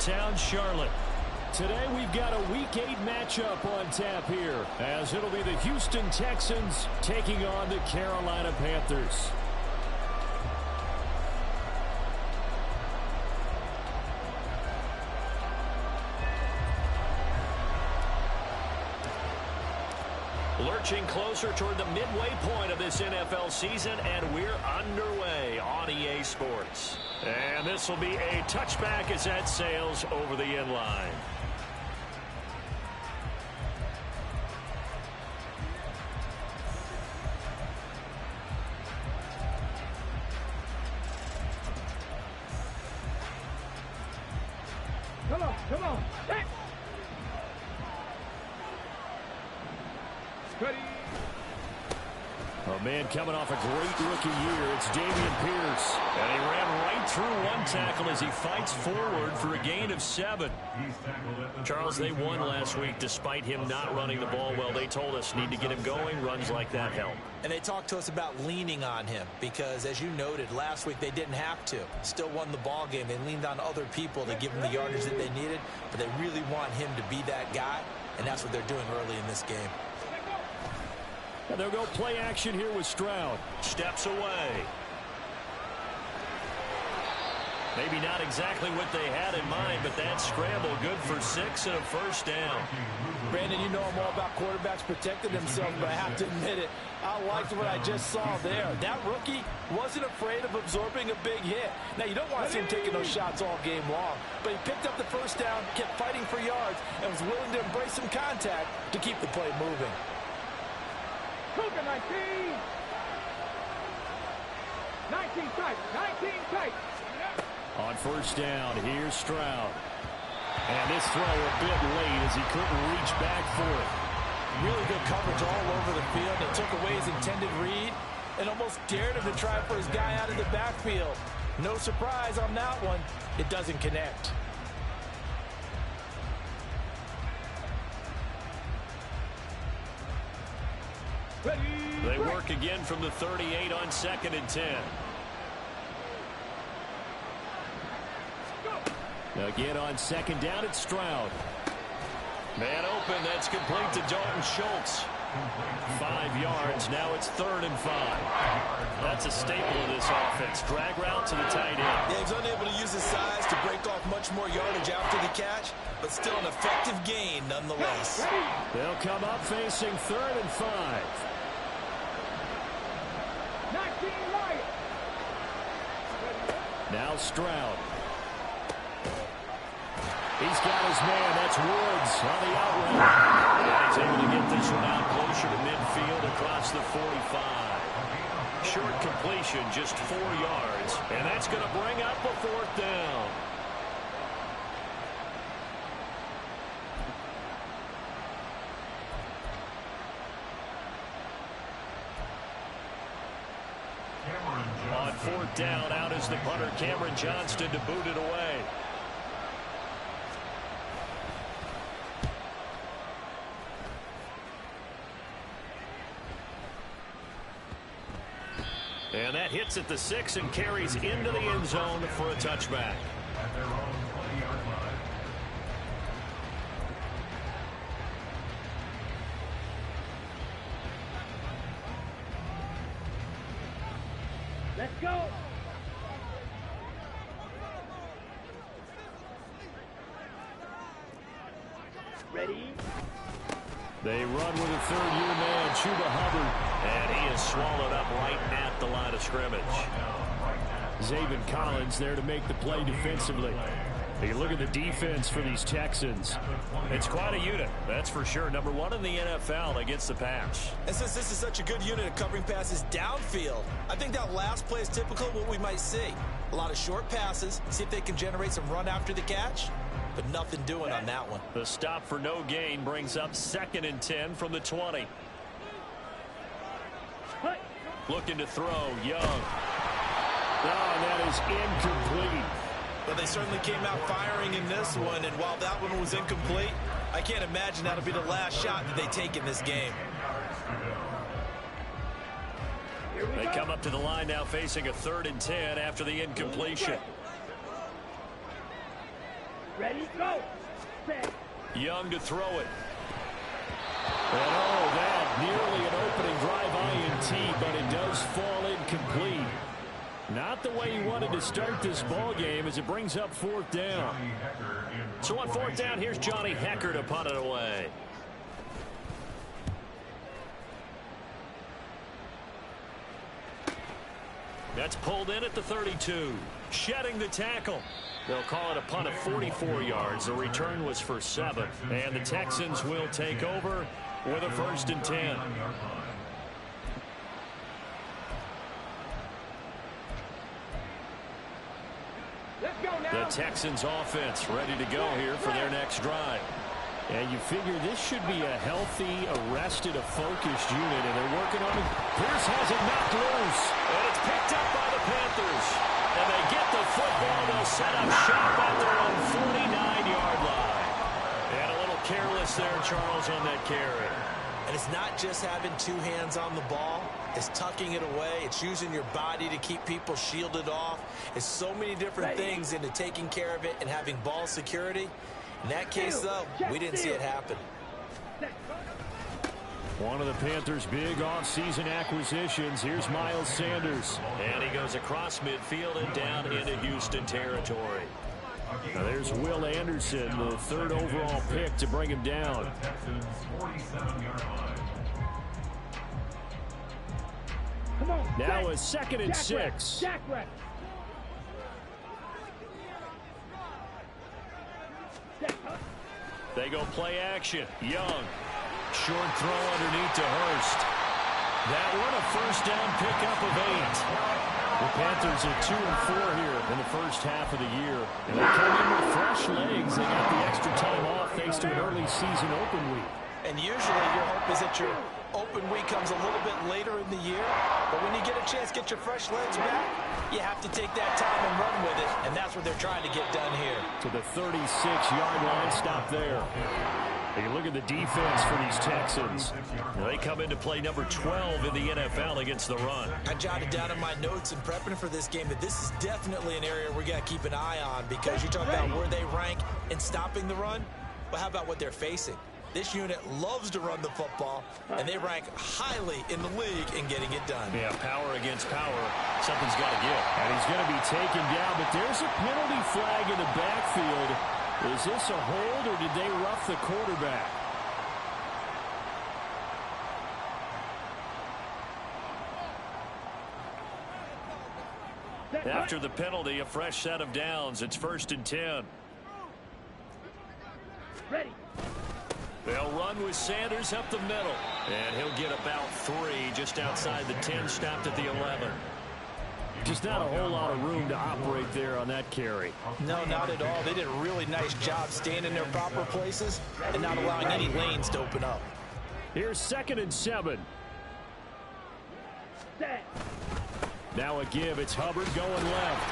downtown Charlotte. Today we've got a Week 8 matchup on tap here, as it'll be the Houston Texans taking on the Carolina Panthers. Lurching closer toward the midway point of this NFL season, and we're underway on EA Sports. And this will be a touchback as that sails over the end line. Come on. Hey. Ready. A man coming off a great rookie year. It's Dameon Pierce. And he ran right through one tackle as he fights forward for a gain of 7. Charles, they won last week despite him not running the ball well. They told us need to get him going. Runs like that help. And they talked to us about leaning on him because, as you noted, last week they didn't have to. Still won the ball game. They leaned on other people to give them the yardage that they needed, but they really want him to be that guy, and that's what they're doing early in this game. And they'll go play action here with Stroud. Steps away. Maybe not exactly what they had in mind, but that scramble good for 6 and a first down. Brandon, you know I'm all about quarterbacks protecting themselves, but I have to admit it. I liked what I just saw there. That rookie wasn't afraid of absorbing a big hit. Now, you don't want to see him taking those shots all game long, but he picked up the first down, kept fighting for yards, and was willing to embrace some contact to keep the play moving. 19 tight. On first down, here's Stroud. And this throw a bit late as he couldn't reach back for it. Really good coverage all over the field. It took away his intended read and almost dared him to try for his guy out of the backfield. No surprise on that one. It doesn't connect. They work again from the 38 on 2nd and 10. Again on 2nd down, it's Stroud. Man open, that's complete to Dalton Schultz. 5 yards, now it's 3rd and 5. That's a staple of this offense. Drag route to the tight end. Yeah, he's unable to use his size to break off much more yardage after the catch, but still an effective gain nonetheless. They'll come up facing 3rd and 5. 19 right. Now Stroud. He's got his man. That's Woods on the outrun. And he's able to get this one out closer to midfield across the 45. Short completion, just 4 yards. And that's going to bring up a 4th down. On 4th down, out is the punter, Cameron Johnston, to boot it away. And that hits at the 6 and carries into the end zone for a touchback. Let's go. Ready. They run with a 3rd-year man, Chuba Hubbard, and he is swallowed up right at the line of scrimmage. Zaven Collins there to make the play defensively. You look at the defense for these Texans. It's quite a unit, that's for sure. Number 1 in the NFL against the pass. And since this is such a good unit of covering passes downfield, I think that last play is typical of what we might see. A lot of short passes, see if they can generate some run after the catch, but nothing doing on that one. The stop for no gain brings up 2nd and 10 from the 20. Looking to throw, Young. Oh, that is incomplete. But they certainly came out firing in this one, and while that one was incomplete, I can't imagine that'll be the last shot that they take in this game. They come up to the line now facing a 3rd and 10 after the incompletion. Ready, go. Set. Young to throw it. And oh, that nearly an opening drive INT, but it does fall incomplete. Not the way he wanted to start this ball game as it brings up 4th down. So on 4th down, here's Johnny Hecker to punt it away. That's pulled in at the 32. Shedding the tackle. They'll call it a punt of 44 yards. The return was for 7. And the Texans will take over with a 1st and 10. Let's go now. The Texans offense ready to go here for their next drive. And you figure this should be a healthy, arrested, a focused unit, and they're working on it. Pierce has it knocked loose, and it's picked up by the Panthers. And they get the football. They'll set up shop at their own 49-yard line. And a little careless there, Charles, on that carry. And it's not just having 2 hands on the ball. It's tucking it away. It's using your body to keep people shielded off. It's so many different things into taking care of it and having ball security. In that case, though, we didn't see it happen. One of the Panthers' big offseason acquisitions. Here's Miles Sanders. And he goes across midfield and down into Houston territory. Now there's Will Anderson, the 3rd overall pick to bring him down. Come on. Now a 2nd and 6. Jack rep. They go play action. Young. Short throw underneath to Hurst. That one a 1st down pickup of 8. The Panthers are 2-4 here in the first half of the year. And they come in with fresh legs. They got the extra time off thanks to an early season open week. And usually your hope is that your open week comes a little bit later in the year. But when you get a chance to get your fresh legs back, you have to take that time and run with it. And that's what they're trying to get done here. To the 36-yard line, stop there. You look at the defense for these Texans. They come into play number 12 in the NFL against the run. I jotted down in my notes in prepping for this game that this is definitely an area we got to keep an eye on, because you talk about where they rank in stopping the run. Well, how about what they're facing? This unit loves to run the football, and they rank highly in the league in getting it done. Yeah, power against power. Something's got to give. And he's going to be taken down, but there's a penalty flag in the backfield. Is this a hold, or did they rough the quarterback? After the penalty, a fresh set of downs. It's 1st and 10. Ready. They'll run with Sanders up the middle. And he'll get about 3 just outside the 10, stopped at the 11. Just not a whole lot of room to operate there on that carry. No, not at all. They did a really nice job staying in their proper places and not allowing any lanes to open up. Here's 2nd and 7. Set. Now a give. It's Hubbard going left.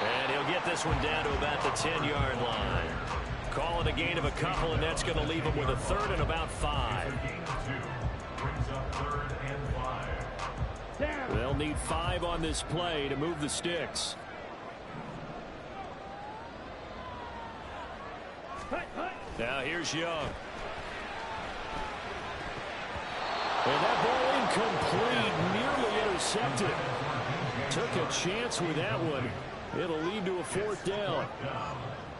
And he'll get this one down to about the 10-yard line. Call it a gain of a couple, and that's going to leave him with a 3rd and about 5. They'll need 5 on this play to move the sticks. Now here's Young. And that ball incomplete, nearly intercepted. Took a chance with that one. It'll lead to a 4th down.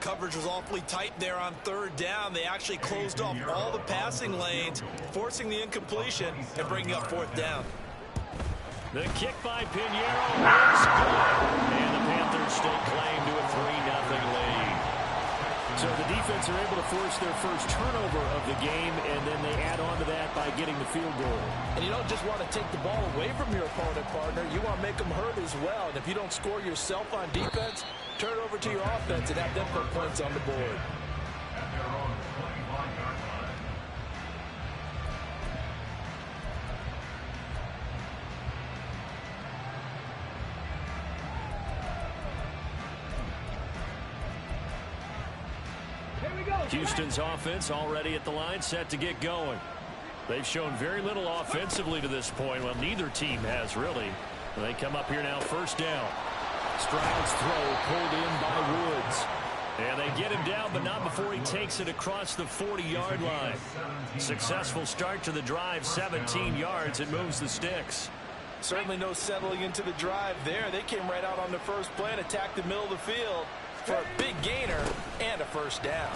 Coverage was awfully tight there on 3rd down. They actually closed off all the passing lanes, forcing the incompletion and bringing up 4th down. The kick by Pinheiro is good. And the Panthers still claim to a 3-0 lead. So the defense are able to force their first turnover of the game, and then they add on to that by getting the field goal. And you don't just want to take the ball away from your opponent, partner. You want to make them hurt as well. And if you don't score yourself on defense, turn it over to your offense and have them put points on the board. Houston's offense already at the line, set to get going. They've shown very little offensively to this point. Well, neither team has really. They come up here now, 1st down. Stroud's throw pulled in by Woods. And they get him down, but not before he takes it across the 40-yard line. Successful start to the drive, 17 yards, and moves the sticks. Certainly no settling into the drive there. They came right out on the first play and attacked the middle of the field for a big gainer and a first down.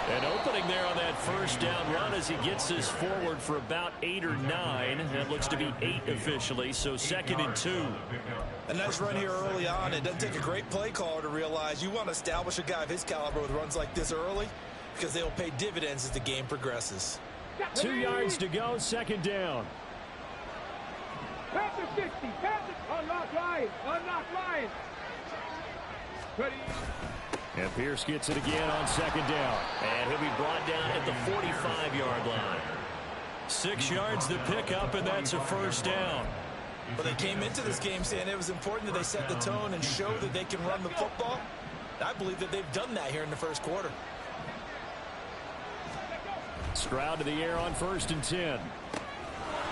An opening there on that first down run as he gets this forward for about 8 or 9. That looks to be 8 officially, so 2nd and 2. A nice run here early on. It doesn't take a great play caller to realize you want to establish a guy of his caliber with runs like this early because they will pay dividends as the game progresses. 2 yards to go, 2nd down. Pass the 60. Pass it. Unlock line. Unlock line. Ready. And Pierce gets it again on 2nd down. And he'll be brought down at the 45-yard line. 6 yards to pick up, and that's a first down. But they came into this game saying it was important that they set the tone and show that they can run the football. I believe that they've done that here in the first quarter. Stroud to the air on 1st and 10.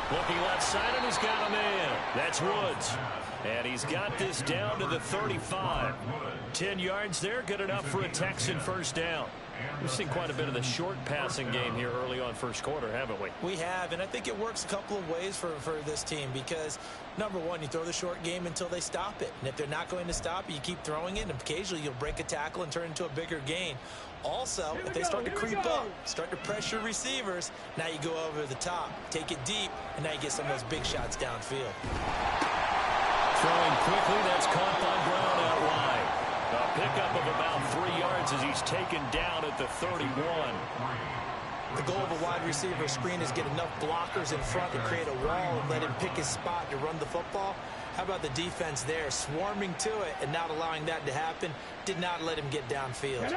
Looking left side, and he's got a man. That's Woods. And he's got this down to the 35. 10 yards there, good enough for a Texan first down. We've seen quite a bit of the short passing game here early on first quarter, haven't we? We have, and I think it works a couple of ways for this team because, number one, you throw the short game until they stop it. And if they're not going to stop it, you keep throwing it, and occasionally you'll break a tackle and turn it into a bigger gain. Also, if they start to creep up, start to pressure receivers, now you go over the top, take it deep, and now you get some of those big shots downfield. Throwing quickly, that's caught by Brown out wide. A pickup of about 3 yards as he's taken down at the 31. The goal of a wide receiver screen is get enough blockers in front to create a wall and let him pick his spot to run the football. How about the defense there, swarming to it and not allowing that to happen? Did not let him get downfield.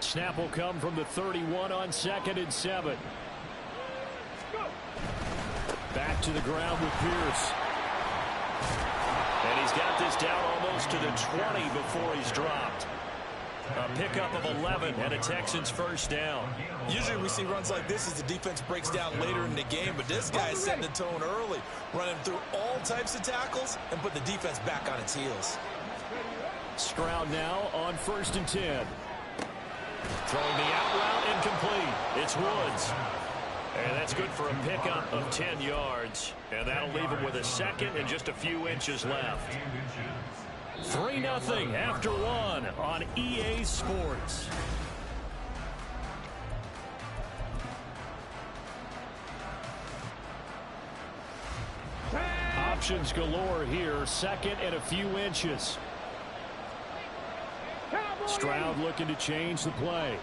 Snap will come from the 31 on 2nd and 7. Back to the ground with Pierce. And he's got this down almost to the 20 before he's dropped. A pickup of 11 and a Texans first down. Usually we see runs like this as the defense breaks down later in the game, but this guy is setting the tone early, running through all types of tackles and put the defense back on its heels. Stroud now on 1st and 10. Throwing the out route incomplete. It's Woods. And that's good for a pickup of 10 yards. And that'll leave him with a second and just a few inches left. 3-0 after 1 on EA Sports. Options galore here. 2nd and a few inches. Stroud looking to change the play.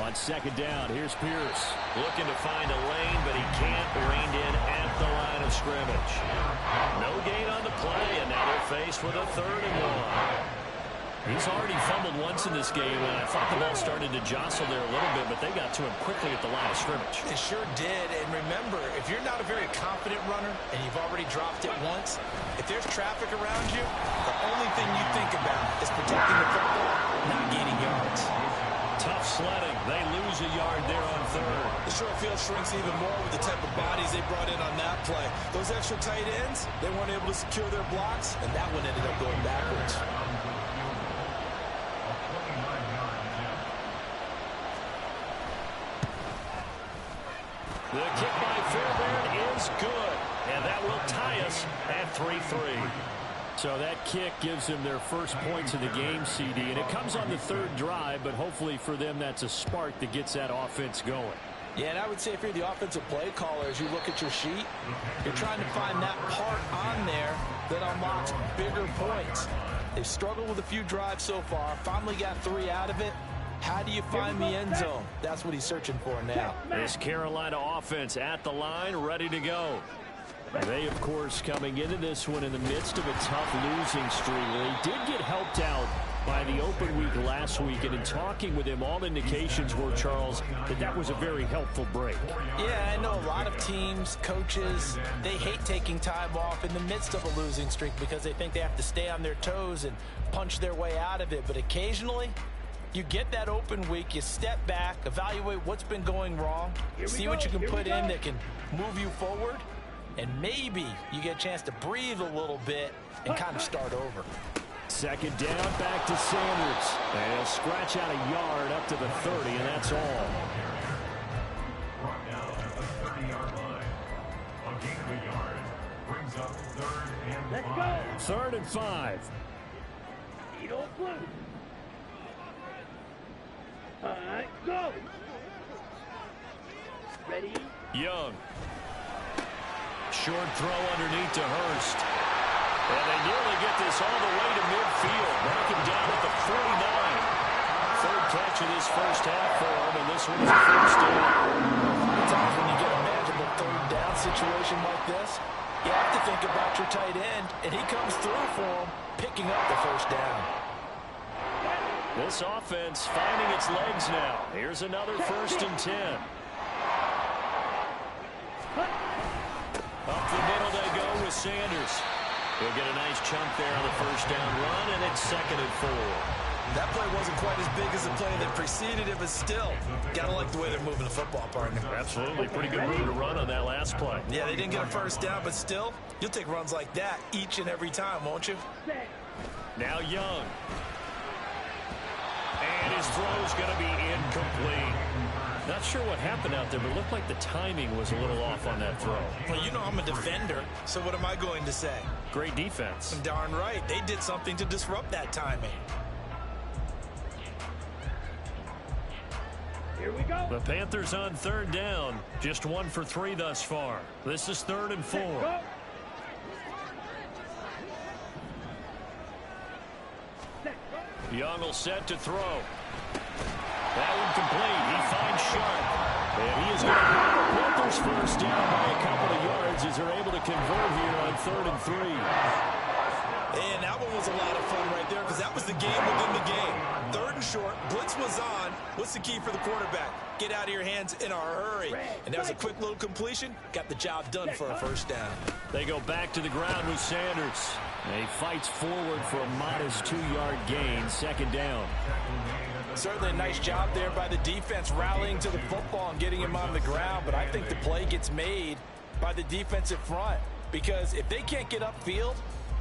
On 2nd down, here's Pierce. Looking to find a lane, but he can't. Reined in at the line of scrimmage. No gain on the play, and now they're faced with a 3rd and 1. He's already fumbled once in this game, and I thought the ball started to jostle there a little bit, but they got to him quickly at the line of scrimmage. It sure did, and remember, if you're not a very confident runner, and you've already dropped it once, if there's traffic around you, the only thing you think about is protecting the football, not gaining yards. Tough sledding. They lose a yard there on 3rd. The short field shrinks even more with the type of bodies they brought in on that play. Those extra tight ends, they weren't able to secure their blocks, and that one ended up going backwards. The kick by Fairbairn is good, and that will tie us at 3-3. So that kick gives them their first points of the game, CD, and it comes on the 3rd drive, but hopefully for them that's a spark that gets that offense going. Yeah, and I would say if you're the offensive play caller, as you look at your sheet, you're trying to find that part on there that unlocks bigger points. They've struggled with a few drives so far, finally got 3 out of it. How do you find the end zone? That's what he's searching for now. This Carolina offense at the line, ready to go. They, of course, coming into this one in the midst of a tough losing streak. They did get helped out by the open week last week, and in talking with him, all indications were, Charles, that was a very helpful break. Yeah, I know a lot of teams, coaches, they hate taking time off in the midst of a losing streak because they think they have to stay on their toes and punch their way out of it. But occasionally, you get that open week, you step back, evaluate what's been going wrong, see what you can put in that can move you forward, and maybe you get a chance to breathe a little bit and kind of start over. Second down, back to Sanders. And he'll scratch out a yard up to the 30, and that's all. Let's go. 3rd and 5. All right, go. Ready? Young. Short throw underneath to Hurst. And they nearly get this all the way to midfield. Knock him down at the 49. Third catch of this first half for him, and this one's a first down. Sometimes when you get a manageable third down situation like this, you have to think about your tight end, and he comes through for him, picking up the first down. This offense finding its legs now. Here's another 1st and 10. Up the middle they go with Sanders. He'll get a nice chunk there on the first down run, and it's 2nd and 4. That play wasn't quite as big as the play that preceded it, but still, gotta like the way they're moving the football, partner. Absolutely. Pretty good move to run on that last play. Yeah, they didn't get a first down, but still, you'll take runs like that each and every time, won't you? Now Young. And his throw's going to be incomplete. Not sure what happened out there, but it looked like the timing was a little off on that throw. Well, you know I'm a defender, so what am I going to say? Great defense. Darn right. They did something to disrupt that timing. Here we go. The Panthers on 3rd down. Just 1 for 3 thus far. This is 3rd and 4. Go. Young will set to throw. That one complete. He finds Sharp. And he is going to get the Panthers first down by a couple of yards as they're able to convert here on 3rd and 3. And that one was a lot of fun right there because that was the game within the game. 3rd and short. Blitz was on. What's the key for the quarterback? Get out of your hands in a hurry. And that was a quick little completion. Got the job done for a first down. They go back to the ground with Sanders. And he fights forward for a modest 2-yard gain. 2nd down. Certainly a nice job there by the defense rallying to the football and getting him on the ground. But I think the play gets made by the defensive front. Because if they can't get upfield,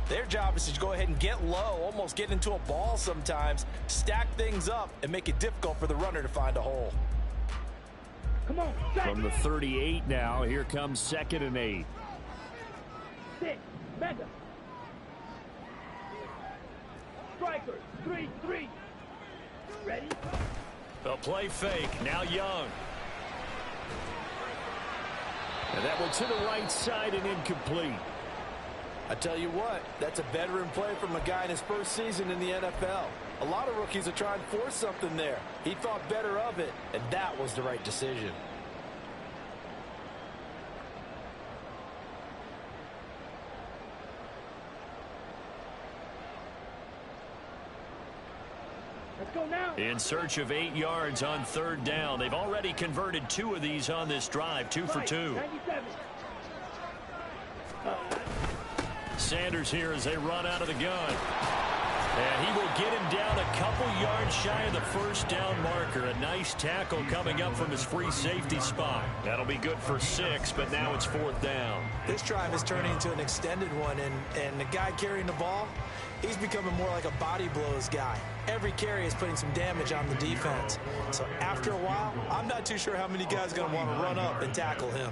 their job is to go ahead and get low, almost get into a ball sometimes, stack things up, and make it difficult for the runner to find a hole. Come on. From the 38 now, here comes 2nd and 8. Sit. Mega. Strikers. 3-3. Ready? A play fake. Now Young. And that one to the right side and incomplete. I tell you what, that's a veteran play from a guy in his first season in the NFL. A lot of rookies are trying to force something there. He thought better of it, and that was the right decision. Let's go now. In search of 8 yards on 3rd down. They've already converted 2 of these on this drive. 2 for 2. 97. Sanders here as they run out of the gun. And he will get him down a couple yards shy of the first down marker. A nice tackle coming up from his free safety spot. That'll be good for 6, but now it's 4th down. This drive is turning into an extended one, and the guy carrying the ball, he's becoming more like a body blows guy. Every carry is putting some damage on the defense. So after a while, I'm not too sure how many guys are going to want to run up and tackle him.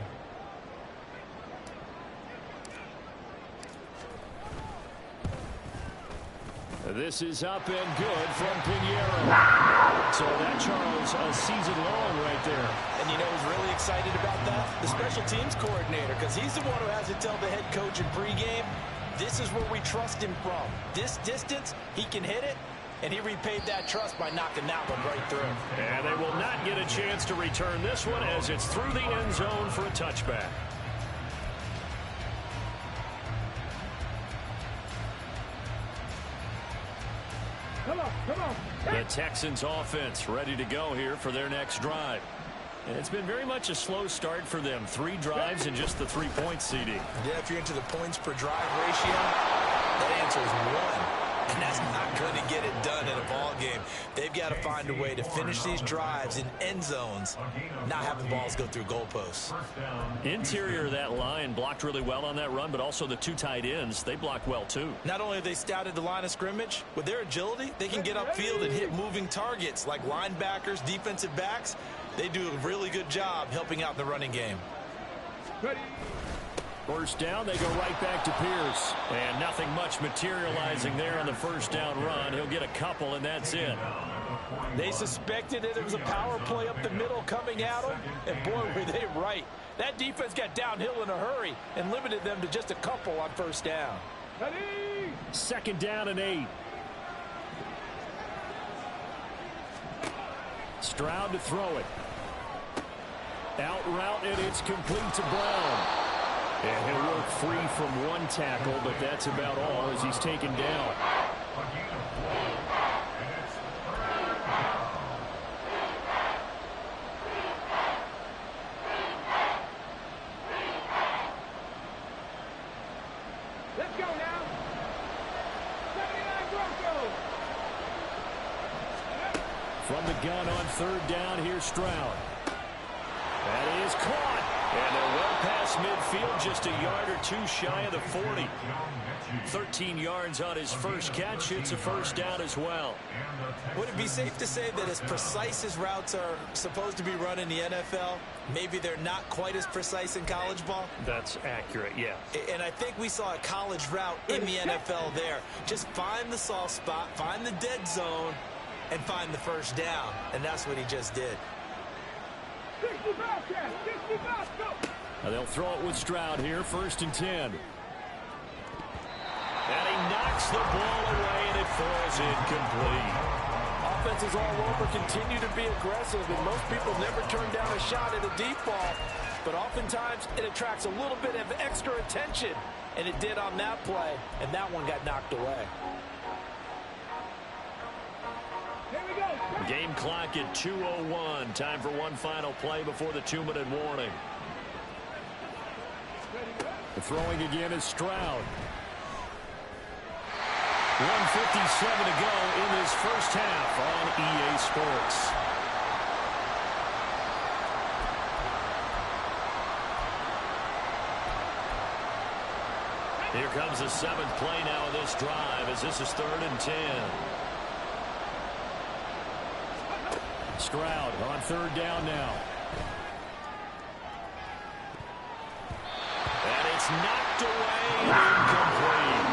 This is up and good from Pinheiro. So that, Charles, a season long right there. And you know who's really excited about that? The special teams coordinator, because he's the one who has to tell the head coach in pregame, this is where we trust him from. This distance, he can hit it, and he repaid that trust by knocking that one right through. And they will not get a chance to return this one as it's through the end zone for a touchback. Come on, come on. The Texans offense ready to go here for their next drive. And it's been very much a slow start for them. 3 drives and just the 3-point seeding. Yeah, if you're into the points per drive ratio, that answer is 1. and that's not going to get it done in a ball game. They've got to find a way to finish these drives in end zones, not having balls go through goalposts. Interior of that line blocked really well on that run, but also the two tight ends, they blocked well too. Not only have they scouted the line of scrimmage, with their agility, they can get upfield and hit moving targets like linebackers, defensive backs. They do a really good job helping out in the running game. First down, they go right back to Pierce. And nothing much materializing there on the first down run. He'll get a couple, and that's it. They suspected it was a power play up the middle coming at them, and boy, were they right. That defense got downhill in a hurry and limited them to just a couple on first down. Second down and 8. Stroud to throw it. Out route, and it's complete to Brown. And he'll work free from one tackle, but that's about all as he's taken down. Let's go now. 79 Broncos. From the gun on third down, here's Stroud. That is caught. And they're well past midfield, just a yard or two shy of the 40. 13 yards on his first catch. It's a first down as well. Would it be safe to say that as precise as routes are supposed to be run in the NFL, maybe they're not quite as precise in college ball? That's accurate, yeah. And I think we saw a college route in the NFL there. Just find the soft spot, find the dead zone, and find the first down. And that's what he just did. 65, 65, go. Now they'll throw it with Stroud here, first and 10. And he knocks the ball away, and it falls incomplete. Offenses all over continue to be aggressive, and most people never turn down a shot at a deep ball. But oftentimes, it attracts a little bit of extra attention, and it did on that play, and that one got knocked away. Here we go. Game clock at 2:01. Time for one final play before the 2-minute warning. The throwing again is Stroud. 1:57 to go in this first half on EA Sports. Here comes the 7th play now of this drive as this is 3rd and 10. Stroud on third down now. And it's knocked away and incomplete.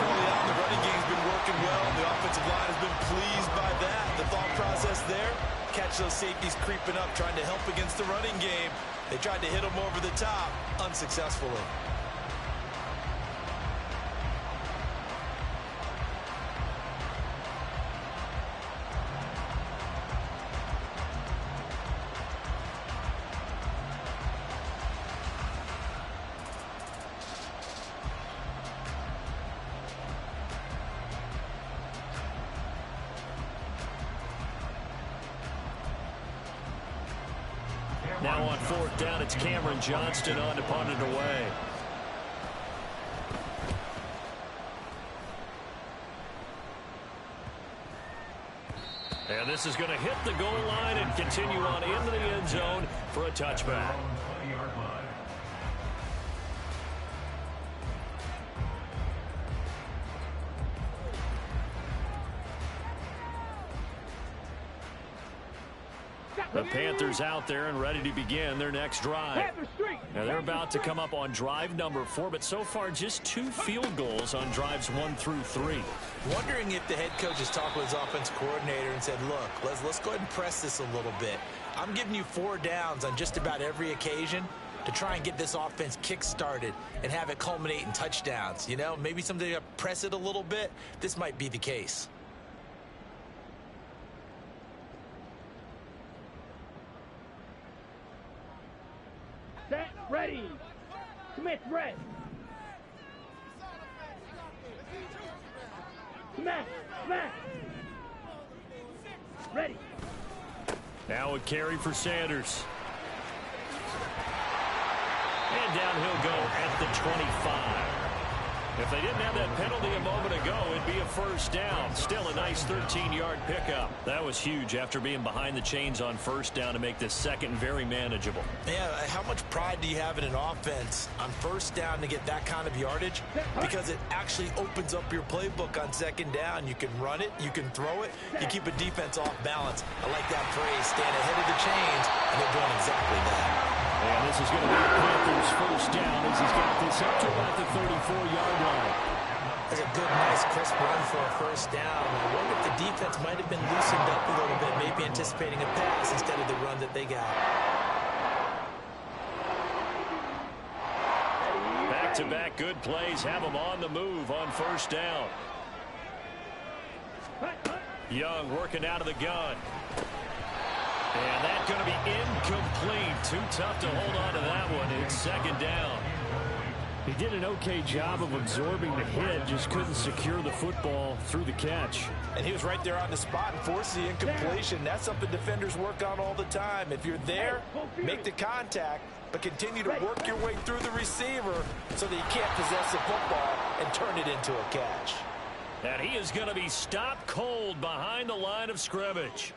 Early on, the running game's been working well. The offensive line has been pleased by that. The thought process there, catch those safeties creeping up, trying to help against the running game. They tried to hit them over the top, unsuccessfully. Now on fourth down, it's Cameron Johnston on to punt it away. And this is going to hit the goal line and continue on into the end zone for a touchback. The Panthers out there and ready to begin their next drive. Now they're about to come up on drive number 4, but so far just 2 field goals on drives 1 through 3. Wondering if the head coach has talked with his offense coordinator and said, look, let's go ahead and press this a little bit. I'm giving you 4 downs on just about every occasion to try and get this offense kick-started and have it culminate in touchdowns. You know, maybe something to press it a little bit. This might be the case. Set, ready. Smith, red. Smash, smash. Ready. Now a carry for Sanders. And down he'll go at the 25. If they didn't have that penalty a moment ago, it'd be a first down. Still a nice 13-yard pickup. That was huge after being behind the chains on first down to make this second very manageable. Yeah, how much pride do you have in an offense on first down to get that kind of yardage? Because it actually opens up your playbook on second down. You can run it, you can throw it, you keep a defense off balance. I like that phrase, staying ahead of the chains, and they're doing exactly that. And this is going to be the Panthers' first down as he's got this up to about the 34-yard line. That's a good, nice, crisp run for a first down. I wonder if the defense might have been loosened up a little bit, maybe anticipating a pass instead of the run that they got. Back-to-back good plays have them on the move on first down. Young working out of the gun. And that's going to be incomplete. Too tough to hold on to that one. It's second down. He did an okay job of absorbing the hit, just couldn't secure the football through the catch. And he was right there on the spot and forced the incompletion. That's something defenders work on all the time. If you're there, make the contact, but continue to work your way through the receiver so that you can't possess the football and turn it into a catch. And he is going to be stopped cold behind the line of scrimmage.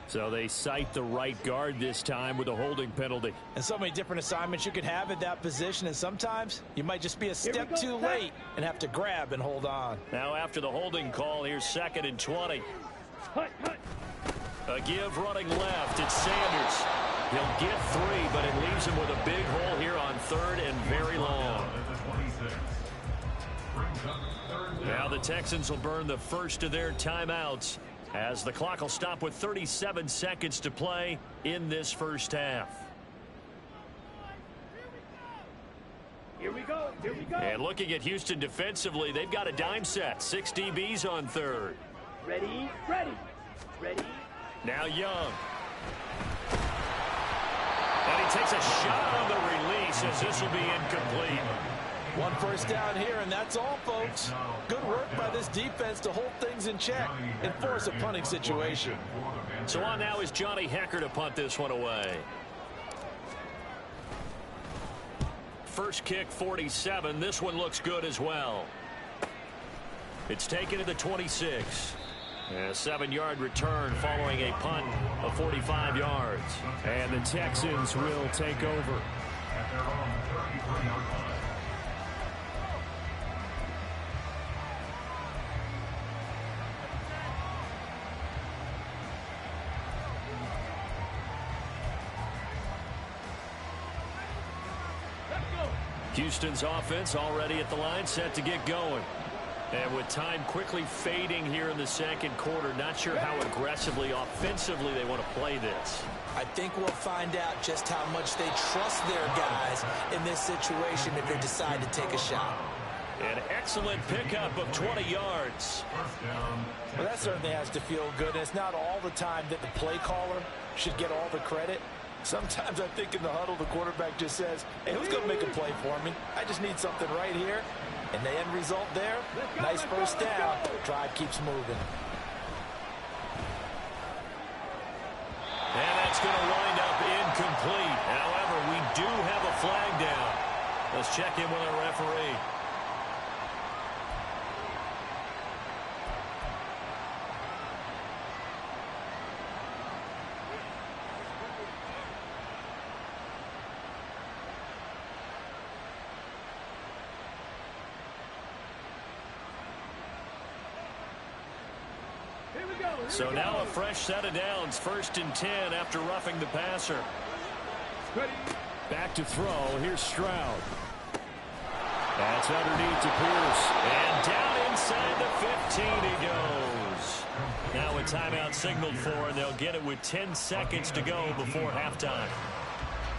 So they cite the right guard this time with a holding penalty. And so many different assignments you could have at that position, and sometimes you might just be a step too late and have to grab and hold on. Now after the holding call, here's 2nd and 20. A give running left. It's Sanders. He'll get 3, but it leaves him with a big hole here on 3rd and very long. Now the Texans will burn the first of their timeouts, as the clock will stop with 37 seconds to play in this first half. Here we go. Here we go. And looking at Houston defensively, they've got a dime set. 6 DBs on 3rd. Ready, ready, ready. Now Young. And he takes a shot on the release as this will be incomplete. One first down here, and that's all, folks. Good work by this defense to hold things in check and force a punting situation. So on now is Johnny Hecker to punt this one away. First kick, 47. This one looks good as well. It's taken to the 26. A 7-yard return following a punt of 45 yards. And the Texans will take over. Houston's offense already at the line, set to get going. And with time quickly fading here in the second quarter, not sure how aggressively, offensively they want to play this. I think we'll find out just how much they trust their guys in this situation if they decide to take a shot. An excellent pickup of 20 yards. Well, that certainly has to feel good. And it's not all the time that the play caller should get all the credit. Sometimes I think in the huddle, the quarterback just says, hey, who's going to make a play for me? I just need something right here. And the end result there, nice first down. Drive keeps moving. And that's going to wind up incomplete. However, we do have a flag down. Let's check in with our referee. So now a fresh set of downs, 1st and 10 after roughing the passer. Back to throw. Here's Stroud. That's underneath to Pierce. And down inside the 15 he goes. Now a timeout signaled for, and they'll get it with 10 seconds to go before halftime.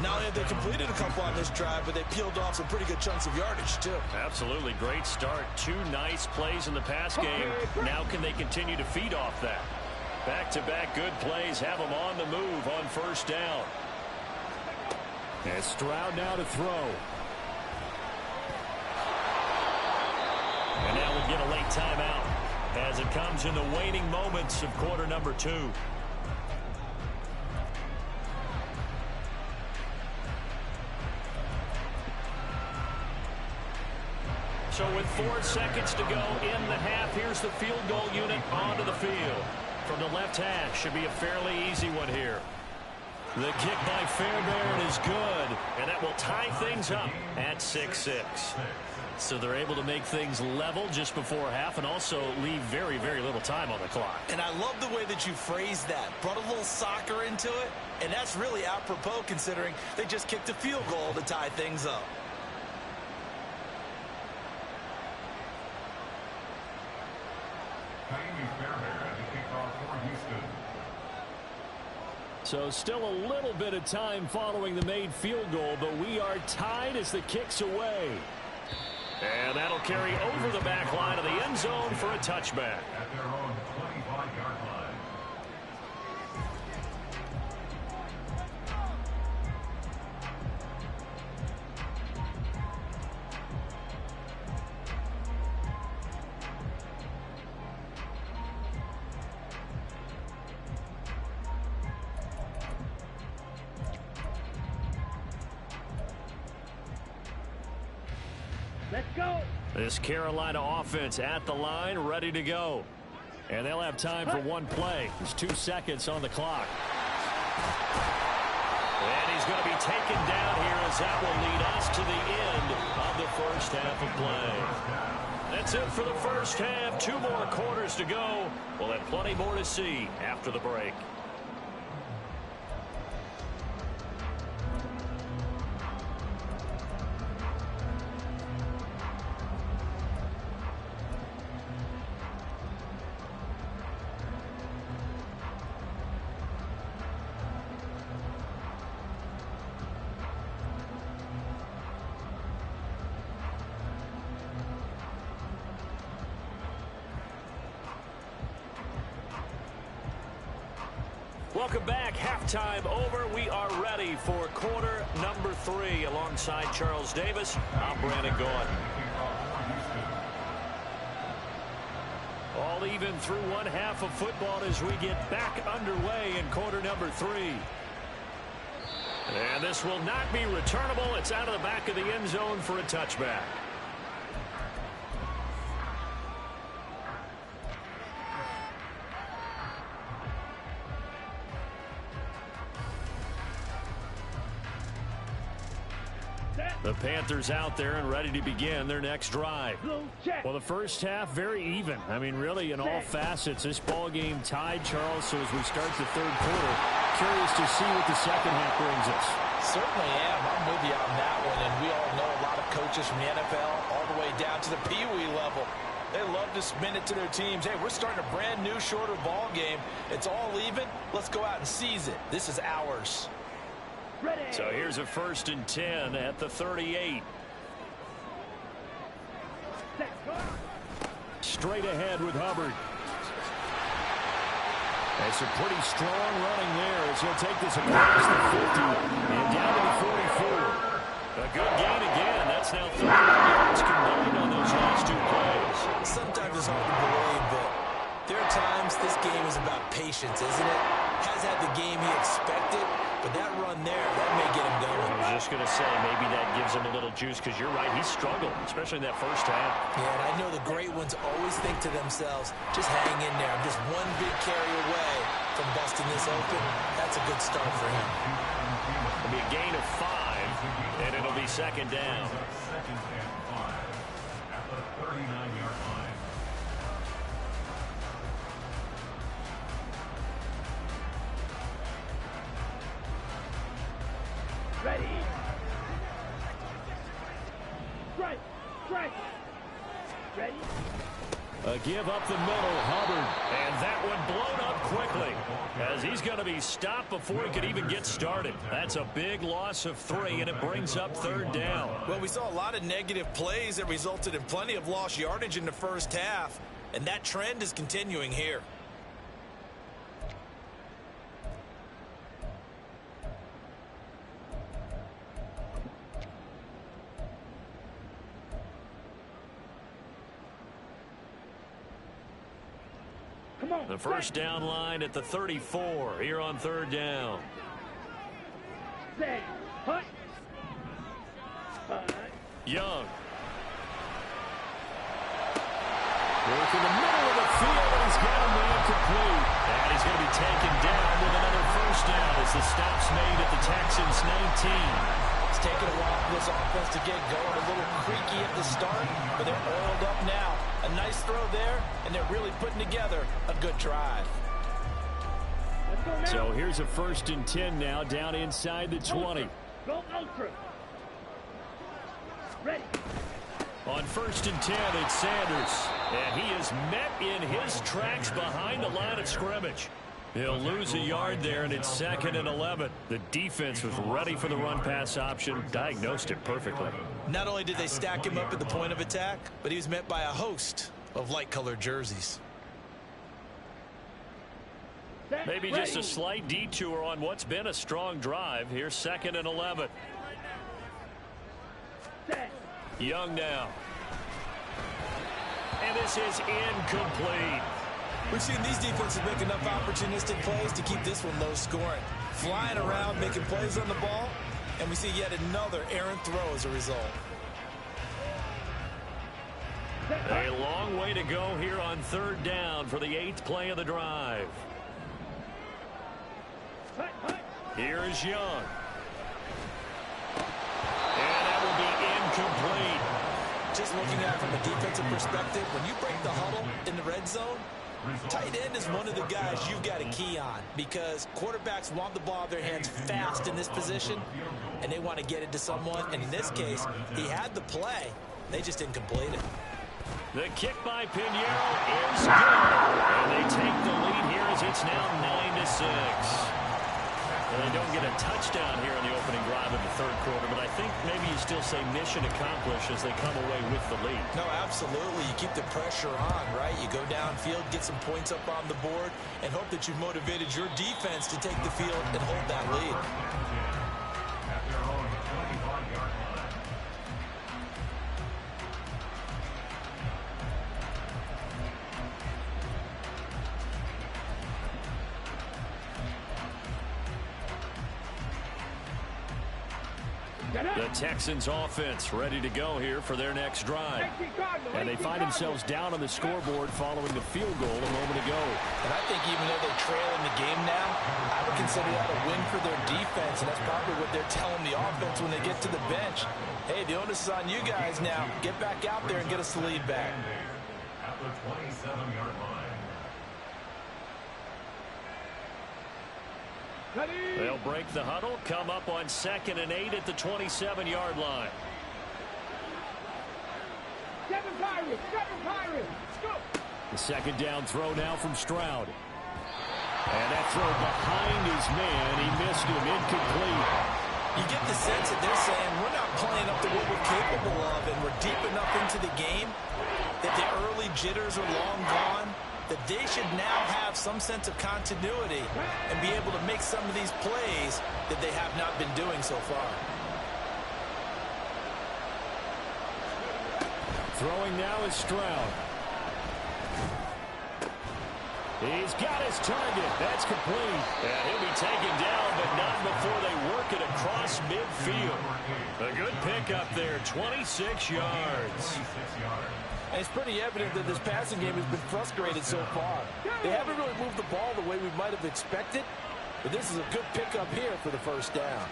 Not only have they completed a couple on this drive, but they peeled off some pretty good chunks of yardage, too. Absolutely. Great start. 2 nice plays in the pass game. Now can they continue to feed off that? Back-to-back good plays have them on the move on first down. And Stroud now to throw. And now we'll get a late timeout as it comes in the waning moments of quarter number 2. So with 4 seconds to go in the half, here's the field goal unit onto the field. From the left hash, should be a fairly easy one here. The kick by Fairbairn is good, and that will tie things up at 6-6. So they're able to make things level just before half and also leave very, very little time on the clock. And I love the way that you phrased that. Brought a little soccer into it, and that's really apropos considering they just kicked a field goal to tie things up. So still a little bit of time following the made field goal, but we are tied as the kick's away. And that'll carry over the back line of the end zone for a touchback. At their own 25-yard line. Let's go. This Carolina offense at the line, ready to go. And they'll have time for one play. There's 2 seconds on the clock. And he's going to be taken down here as that will lead us to the end of the first half of play. That's it for the first half. 2 more quarters to go. We'll have plenty more to see after the break. Welcome back. Halftime over. We are ready for quarter number 3. Alongside Charles Davis, I'm Brandon Gaudin. All even through one half of football as we get back underway in quarter number 3. And this will not be returnable. It's out of the back of the end zone for a touchback. The Panthers out there and ready to begin their next drive. Well, the first half, very even. I mean, really, in all facets, this ball game tied, Charles. So as we start the third quarter, curious to see what the second half brings us. Certainly am. I'm with you on that one. And we all know a lot of coaches from the NFL all the way down to the Pee-wee level. They love to spin it to their teams. Hey, we're starting a brand new, shorter ball game. It's all even. Let's go out and seize it. This is ours. So here's a 1st and 10 at the 38. Straight ahead with Hubbard. That's a pretty strong running there as he'll take this across the 50 and down to the 44. A good gain again. That's now 31 yards combined on those last 2 plays. Sometimes it's hard to believe, but there are times this game is about patience, isn't it? Has had the game he expected, but that run there, that may get him going. I was just going to say, maybe that gives him a little juice because you're right, he struggled, especially in that first half. Yeah, and I know the great ones always think to themselves, just hang in there. I'm just one big carry away from busting this open. That's a good start for him. It'll be a gain of 5, and it'll be 2nd down. Second and 5 at the 39-yard line. Ready. Strike. Strike. Ready. A give up the middle, Hubbard. And that one blown up quickly as he's going to be stopped before he could even get started. That's a big loss of 3, and it brings up 3rd down. Well, we saw a lot of negative plays that resulted in plenty of lost yardage in the first half, and that trend is continuing here. The first down line at the 34 here on 3rd down. Young. Work in the middle of the field, and he's got a man complete. And he's going to be taken down with another first down as the stop's made at the Texans' 19. It's taken a while for this offense to get going. A little creaky at the start, but they're oiled up now. A nice throw there, and they're really putting together a good drive. So here's a 1st and 10 now, down inside the 20. Go ultra. Ready. On 1st and 10, it's Sanders. And he is met in his tracks behind the line of scrimmage. He'll lose a yard there, and it's 2nd and 11. The defense was ready for the run-pass option, diagnosed it perfectly. Not only did they stack him up at the point of attack, but he was met by a host of light-colored jerseys. Maybe just a slight detour on what's been a strong drive. Here's 2nd and 11. Young now. And this is incomplete. We've seen these defenses make enough opportunistic plays to keep this one low scoring. Flying around, making plays on the ball, and we see yet another errant throw as a result. A long way to go here on 3rd down for the 8th play of the drive. Here is Young. And that will be incomplete. Just looking at it from a defensive perspective, when you break the huddle in the red zone, tight end is one of the guys you've got to key on because quarterbacks want the ball in their hands fast in this position, and they want to get it to someone. And in this case, he had the play. They just didn't complete it. The kick by Pinheiro is good. And they take the lead here as it's now 9-6. And they don't get a touchdown here in the opening drive of the 3rd quarter, but I think maybe you still say mission accomplished as they come away with the lead. No, absolutely. You keep the pressure on, right? You go downfield, get some points up on the board, and hope that you've motivated your defense to take the field and hold that lead. At their own 25-yard line. The Texans offense ready to go here for their next drive. And they find themselves down on the scoreboard following the field goal a moment ago. And I think even though they're trailing the game now, I would consider that a win for their defense, and that's probably what they're telling the offense when they get to the bench. Hey, the onus is on you guys now. Get back out there and get us the lead back. At the 27-yard line. They'll break the huddle, come up on 2nd and 8 at the 27-yard line. Seven Pirates, go! The 2nd down throw now from Stroud. And that throw behind his man, he missed him, incomplete. You get the sense that they're saying we're not playing up to what we're capable of, and we're deep enough into the game that the early jitters are long gone, that they should now have some sense of continuity and be able to make some of these plays that they have not been doing so far. Throwing now is Stroud. He's got his target. That's complete. And he'll be taken down, but not before they work it across midfield. A good pickup there, 26 yards. And it's pretty evident that this passing game has been frustrated so far. They haven't really moved the ball the way we might have expected, but this is a good pickup here for the 1st down.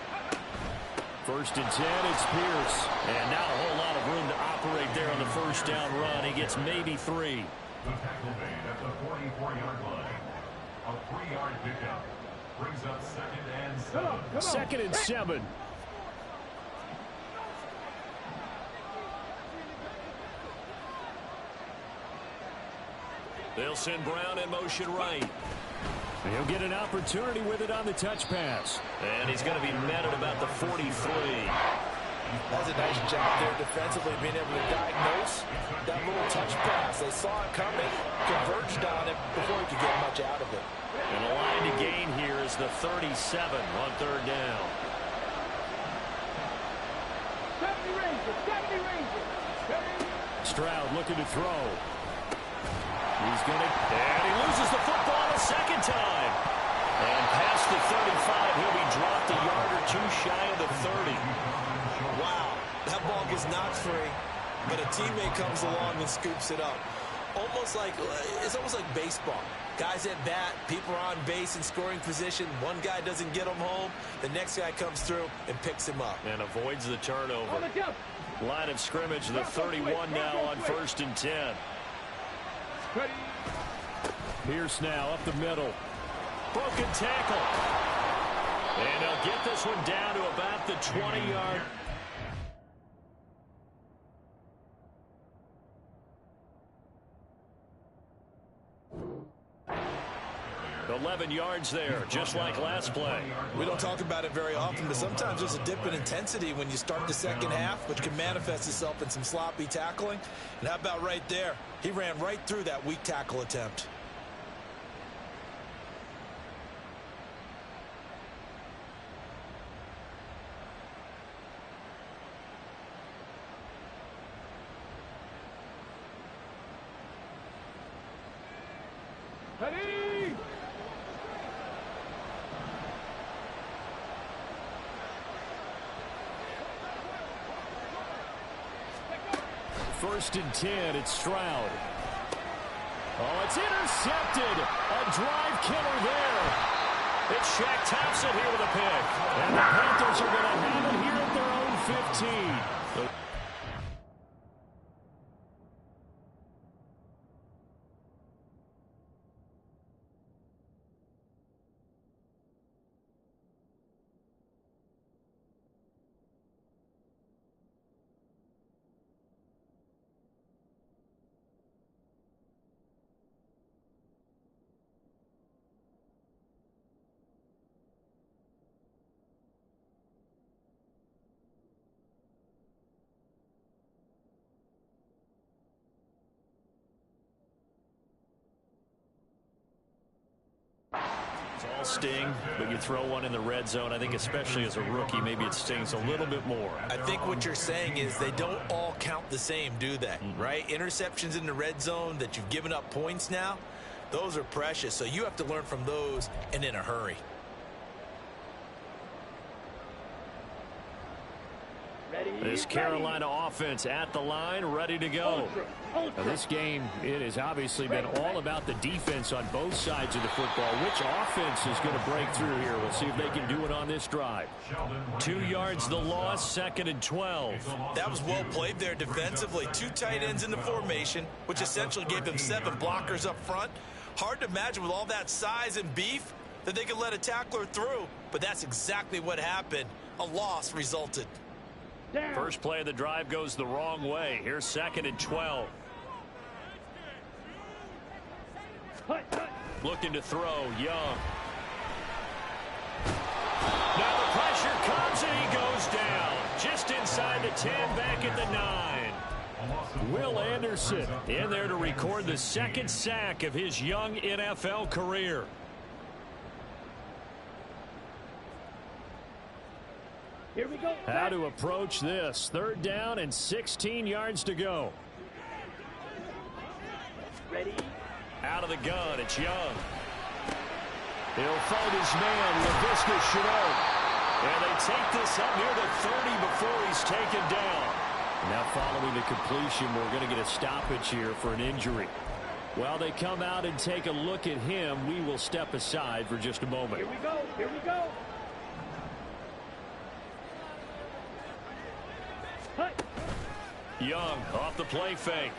1st and 10, it's Pierce. And not a whole lot of room to operate there on the 1st down run. He gets maybe 3. The tackle made at the 44-yard line. A 3-yard pickup brings up 2nd and 7. 2nd and 7. They'll send Brown in motion right. He'll get an opportunity with it on the touch pass. And he's going to be met at about the 43. That's a nice job there defensively, being able to diagnose that little touch pass. They saw it coming, converged on it before he could get much out of it. And a line to gain here is the 37 on 3rd down. 70 Rangers. Stroud looking to throw. He's going to, and he loses the football a 2nd time. And past the 35, he'll be dropped a yard or 2 shy of the 30. Wow, that ball gets knocked free, but a teammate comes along and scoops it up. almost like baseball. Guys at bat, people are on base in scoring position. One guy doesn't get him home. The next guy comes through and picks him up. And avoids the turnover. Line of scrimmage, the 31 now on 1st and 10. Pierce now up the middle. Broken tackle. And they'll get this one down to about the 20-yard. 11 yards there, just like last play. We don't talk about it very often, but sometimes there's a dip in intensity when you start the second half, which can manifest itself in some sloppy tackling. And how about right there? He ran right through that weak tackle attempt. Ready? 1st and 10, it's Stroud. Oh, it's intercepted. A drive killer there. It's Shaq Thompson here with a pick. And the Panthers are going to have it here at their own 15. All sting, but you throw one in the red zone. I think especially as a rookie, maybe it stings a little bit more. I think what you're saying is they don't all count the same, do they? Right? Interceptions in the red zone that you've given up points now, those are precious. So you have to learn from those and in a hurry. This Carolina offense at the line, ready to go. Now, this game, it has obviously been all about the defense on both sides of the football. Which offense is going to break through here? We'll see if they can do it on this drive. 2 yards the loss, 2nd and 12. That was well played there defensively. 2 tight ends in the formation, which essentially gave them 7 blockers up front. Hard to imagine with all that size and beef that they could let a tackler through, but that's exactly what happened. A loss resulted. First play of the drive goes the wrong way. Here's 2nd and 12. Looking to throw, Young. Now the pressure comes and he goes down. Just inside the 10, back at the 9. Will Anderson in there to record the 2nd sack of his young NFL career. Here we go. How to approach this. 3rd down and 16 yards to go. Ready? Out of the gun, it's Young. He'll fight his man, LaVisca Chenault. And they take this up near the 30 before he's taken down. Now following the completion, we're going to get a stoppage here for an injury. While they come out and take a look at him, we will step aside for just a moment. Here we go. Here we go. Young off the play fake.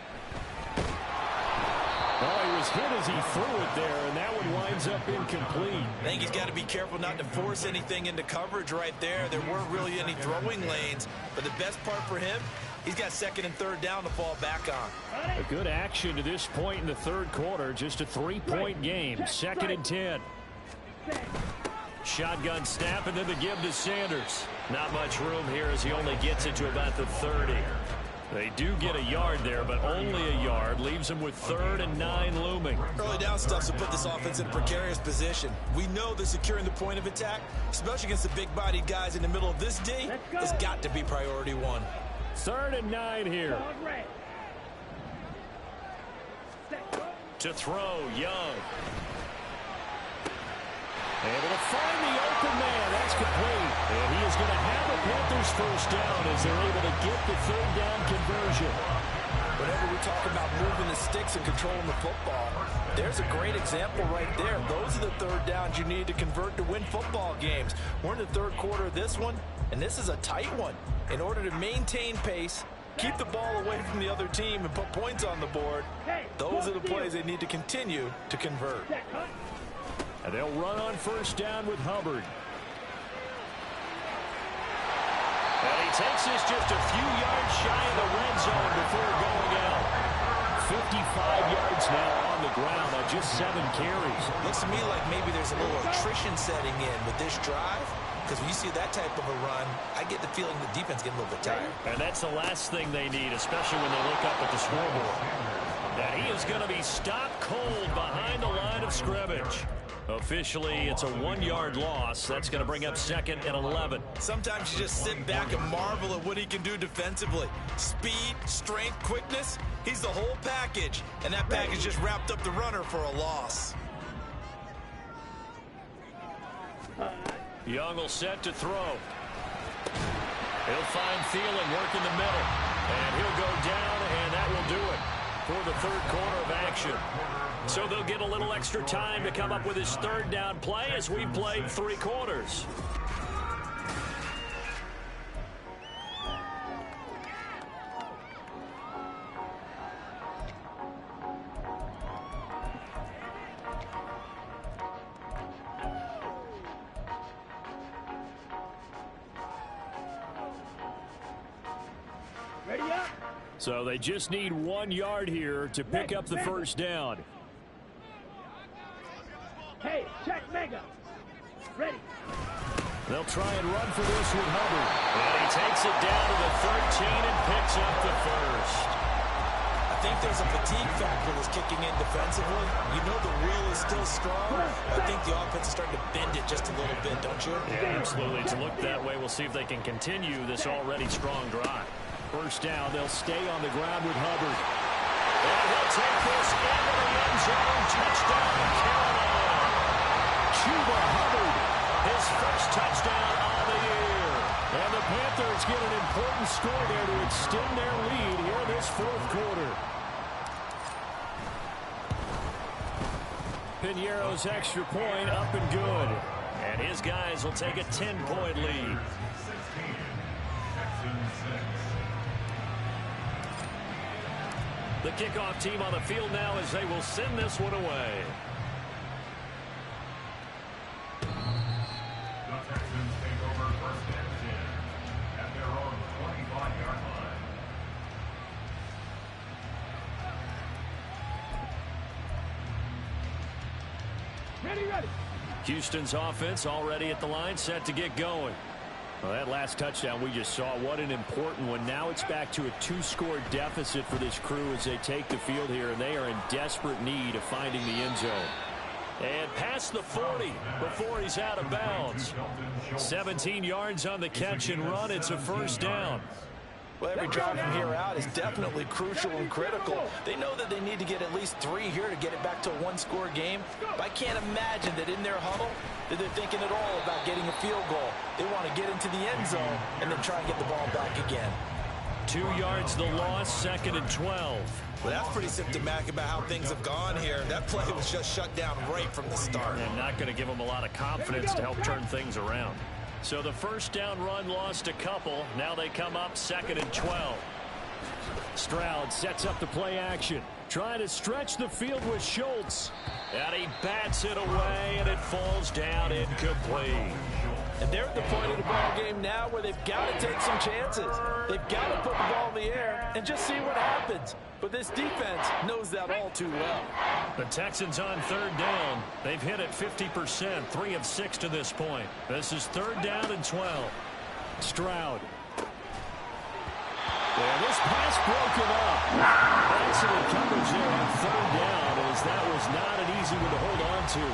Oh, he was hit as he threw it there, and that one winds up incomplete. I think he's got to be careful not to force anything into coverage right there. There weren't really any throwing lanes, but the best part for him, he's got 2nd and 3rd down to fall back on. A good action to this point in the 3rd quarter. Just a 3-point game. 2nd and 10. Shotgun snap and then the give to Sanders. Not much room here as he only gets it to about the 30. They do get a yard there, but only a yard. Leaves them with 3rd and 9 looming. Early down stuff to put this offense in a precarious position. We know that securing the point of attack, especially against the big-bodied guys in the middle of this D, has got to be priority 1. 3rd and 9 here. To throw, Young. Able to find the open man. That's complete. And he is going to have a Panthers 1st down as they're able to get the 3rd down conversion. Whenever we talk about moving the sticks and controlling the football, there's a great example right there. Those are the third downs you need to convert to win football games. We're in the third quarter of this one, and this is a tight one. In order to maintain pace, keep the ball away from the other team, and put points on the board, those are the plays they need to continue to convert. And they'll run on first down with Hubbard. And he takes this just a few yards shy of the red zone before going out. 55 yards now on the ground on just 7 carries. Looks to me like maybe there's a little attrition setting in with this drive, because when you see that type of a run, I get the feeling the defense getting a little bit tired. And that's the last thing they need, especially when they look up at the scoreboard. And he is going to be stopped cold behind the line of scrimmage. Officially, it's a 1-yard loss. That's going to bring up 2nd and 11. Sometimes you just sit back and marvel at what he can do defensively. Speed, strength, quickness, he's the whole package. And that package just wrapped up the runner for a loss. Young will set to throw. He'll find Thielen working the middle. And he'll go down, and that will do it for the third quarter of action. So they'll get a little extra time to come up with his third down play as we played 3 quarters. Ready up? So they just need 1 yard here to pick up the first down. Hey, check Mega. Ready. They'll try and run for this with Hubbard. And he takes it down to the 13 and picks up the first. I think there's a fatigue factor that's kicking in defensively. You know the reel is still strong. I think the offense is starting to bend it just a little bit, don't you? Yeah, absolutely. It's looked that way. We'll see if they can continue this already strong drive. First down, they'll stay on the ground with Hubbard. And he'll take this into the end zone. Touchdown, Carolina. Chuba Hubbard, his first touchdown on the year. And the Panthers get an important score there to extend their lead here in this fourth quarter. Piñeiro's extra point up and good. And his guys will take a 10-point lead. The kickoff team on the field now as they will send this one away. The Texans take over first and 10 at their own 25-yard line. Ready, ready. Houston's offense already at the line, set to get going. Well, that last touchdown we just saw, what an important one. Now it's back to a 2-score deficit for this crew as they take the field here, and they are in desperate need of finding the end zone. And past the 40 before he's out of bounds. 17 yards on the catch and run. It's a first down. Well, every drive from here out is definitely crucial and critical. They know that they need to get at least 3 here to get it back to a 1-score game. But I can't imagine that in their huddle that they're thinking at all about getting a field goal. They want to get into the end zone and then try and get the ball back again. 2 yards the loss, 2nd and 12. Well, that's pretty symptomatic about how things have gone here. That play was just shut down right from the start. And not going to give them a lot of confidence to help turn things around. So the first down run lost a couple. Now they come up 2nd and 12. Stroud sets up the play action. Trying to stretch the field with Schultz. And he bats it away, and it falls down incomplete. And they're at the point of the ball game now where they've got to take some chances. They've got to put the ball in the air and just see what happens. But this defense knows that all too well. The Texans on third down. They've hit it 50%, 3 of 6 to this point. This is 3rd down and 12. Stroud. And this pass broken up. Excellent coverage there on 3rd down, as that was not an easy one to hold on to.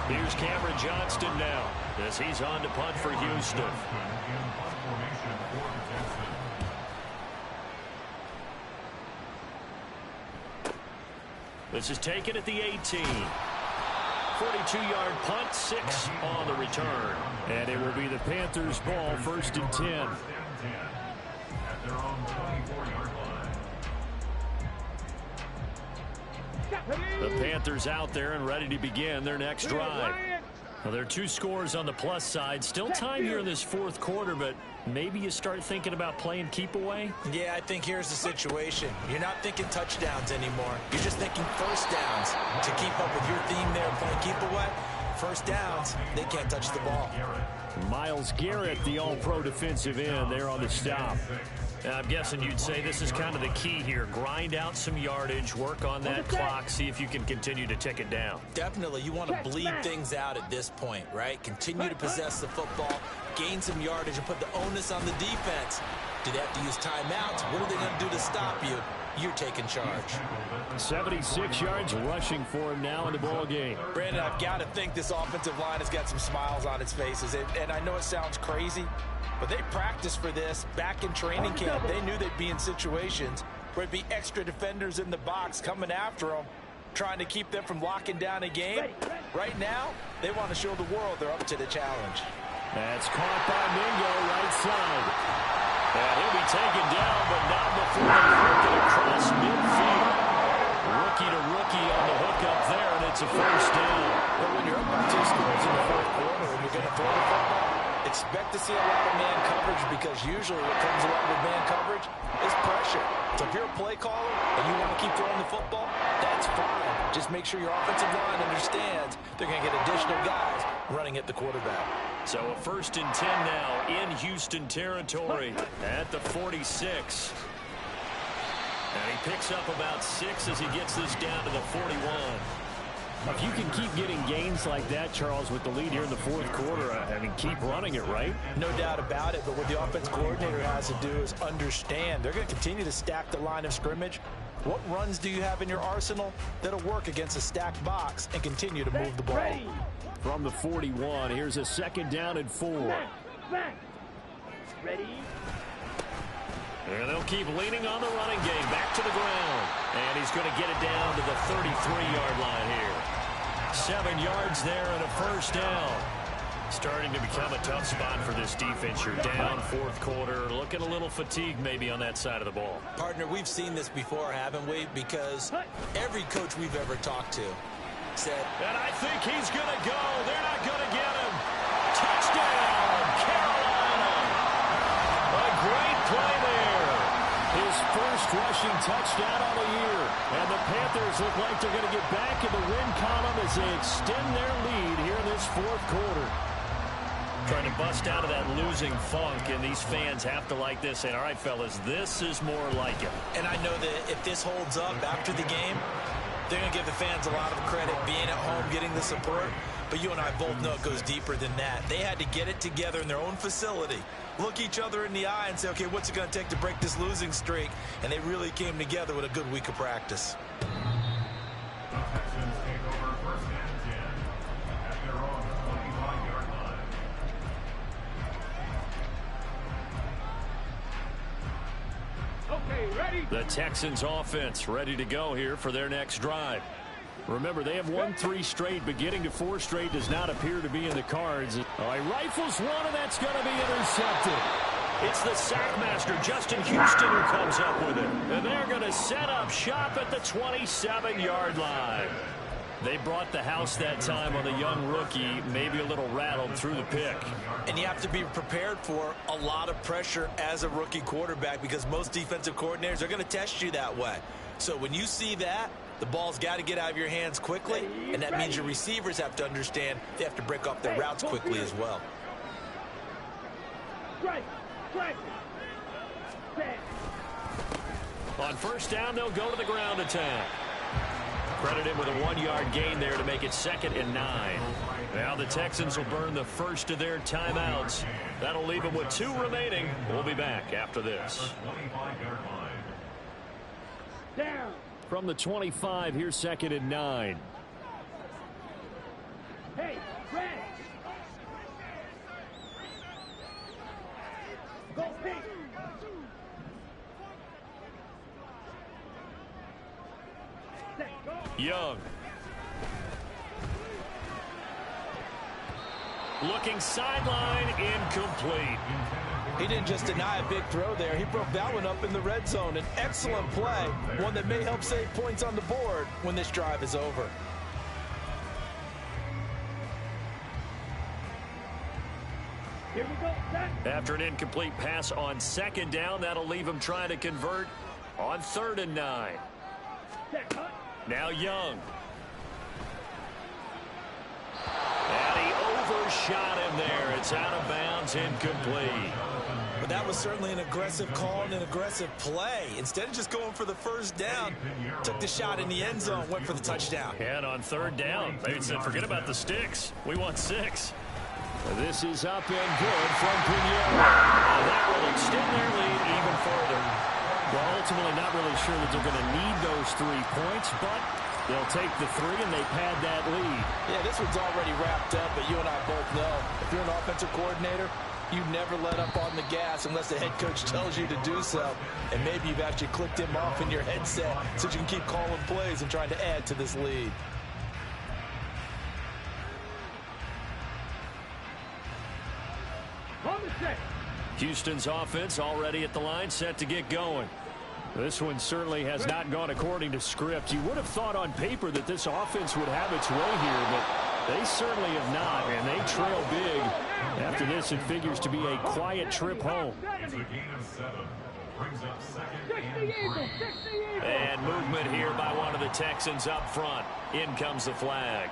Here's Cameron Johnston now, as he's on to punt for Houston. This is taken at the 18. 42-yard punt, 6 on the return. And it will be the Panthers' ball, 1st and 10. At their own 24-yard line. The Panthers out there and ready to begin their next drive. Well, there are 2 scores on the plus side. Still time here in this fourth quarter, but maybe you start thinking about playing keep away? Yeah, I think here's the situation. You're not thinking touchdowns anymore. You're just thinking first downs. To keep up with your theme there, playing keep away, first downs, they can't touch the ball. Myles Garrett, the all-pro defensive end, there on the stop. I'm guessing you'd say this is kind of the key here. Grind out some yardage, work on that clock, see if you can continue to tick it down. Definitely. You want to bleed things out at this point, right? Continue to possess the football, gain some yardage, and put the onus on the defense. Do they have to use timeouts? What are they going to do to stop you? You're taking charge. 76 yards rushing for him now in the ball game. Brandon, I've got to think this offensive line has got some smiles on its faces. And I know it sounds crazy, but they practiced for this back in training camp. They knew they'd be in situations where it'd be extra defenders in the box coming after them, trying to keep them from locking down a game. Right now, they want to show the world they're up to the challenge. That's caught by Mingo, right side. And he'll be taken down, but not before they work it across midfield. Rookie to rookie on the hook up there, and it's a first down. But when you're up by 2 scores in the fourth quarter and you're going to throw the football, expect to see a lot of man coverage, because usually what comes along with man coverage is pressure. So if you're a play caller and you want to keep throwing the football, that's fine. Just make sure your offensive line understands they're going to get additional guys running at the quarterback. So a 1st and 10 now in Houston territory at the 46. And he picks up about 6 as he gets this down to the 41. If you can keep getting gains like that, Charles, with the lead here in the fourth quarter, I mean, keep running it, right? No doubt about it, but what the offense coordinator has to do is understand they're going to continue to stack the line of scrimmage. What runs do you have in your arsenal that'll work against a stacked box and continue to move the ball? From the 41, here's a 2nd down and 4. Ready? And they'll keep leaning on the running game. Back to the ground. And he's going to get it down to the 33-yard line here. 7 yards there and a first down. Starting to become a tough spot for this defense. You're down fourth quarter. Looking a little fatigued maybe on that side of the ball. Partner, we've seen this before, haven't we? Because every coach we've ever talked to said, and I think he's going to go. They're not going to get him. Touchdown, Carolina. A great play there. His first rushing touchdown on the year. And the Panthers look like they're going to get back in the win column as they extend their lead here in this fourth quarter. Trying to bust out of that losing funk, and these fans have to like this. And all right, fellas, this is more like it. And I know that if this holds up after the game, they're going to give the fans a lot of credit being at home, getting the support. But you and I both know it goes deeper than that. They had to get it together in their own facility, look each other in the eye and say, okay, what's it going to take to break this losing streak? And they really came together with a good week of practice. The Texans take over 1st and 10 at their own 25-yard line. Okay, ready? The Texans offense ready to go here for their next drive. Remember, they have won 3 straight, but getting to 4 straight does not appear to be in the cards. Oh, he rifles one, and that's going to be intercepted. It's the sackmaster, Justin Houston, who comes up with it. And they're going to set up shop at the 27-yard line. They brought the house that time on the young rookie, maybe a little rattled through the pick. And you have to be prepared for a lot of pressure as a rookie quarterback, because most defensive coordinators are going to test you that way. So when you see that, the ball's got to get out of your hands quickly, and that means your receivers have to understand they have to break off their routes quickly as well. On first down, they'll go to the ground attack. Credited with a 1-yard gain there to make it 2nd and 9. Now the Texans will burn the first of their timeouts. That'll leave them with 2 remaining. We'll be back after this. 25-yard line. Down. From the 25, here's 2nd and 9. Hey, red. Go pink. Young. Looking sideline, incomplete. He didn't just deny a big throw there. He broke that one up in the red zone. An excellent play, one that may help save points on the board when this drive is over. Here we go. Set. After an incomplete pass on second down, that'll leave him trying to convert on 3rd and 9. Set. Cut. Now Young. And he overshot him there. It's out of bounds, incomplete. But that was certainly an aggressive call and an aggressive play. Instead of just going for the first down, took the shot in the end zone, went for the touchdown. And on 3rd down, they said, forget about the sticks. We want 6. This is up and good from Pinheiro. That will extend their lead even further. Well, ultimately not really sure that they're going to need those 3 points, but they'll take the 3 and they pad that lead. Yeah, this one's already wrapped up, but you and I both know if you're an offensive coordinator, you never let up on the gas unless the head coach tells you to do so. And maybe you've actually clicked him off in your headset so you can keep calling plays and trying to add to this lead. On the set. Houston's offense already at the line, set to get going. This one certainly has not gone according to script. You would have thought on paper that this offense would have its way here, but they certainly have not, and they trail big. After this, it figures to be a quiet trip home. It's a gain of 7. Brings up 2nd and 3. And movement here by one of the Texans up front. In comes the flag.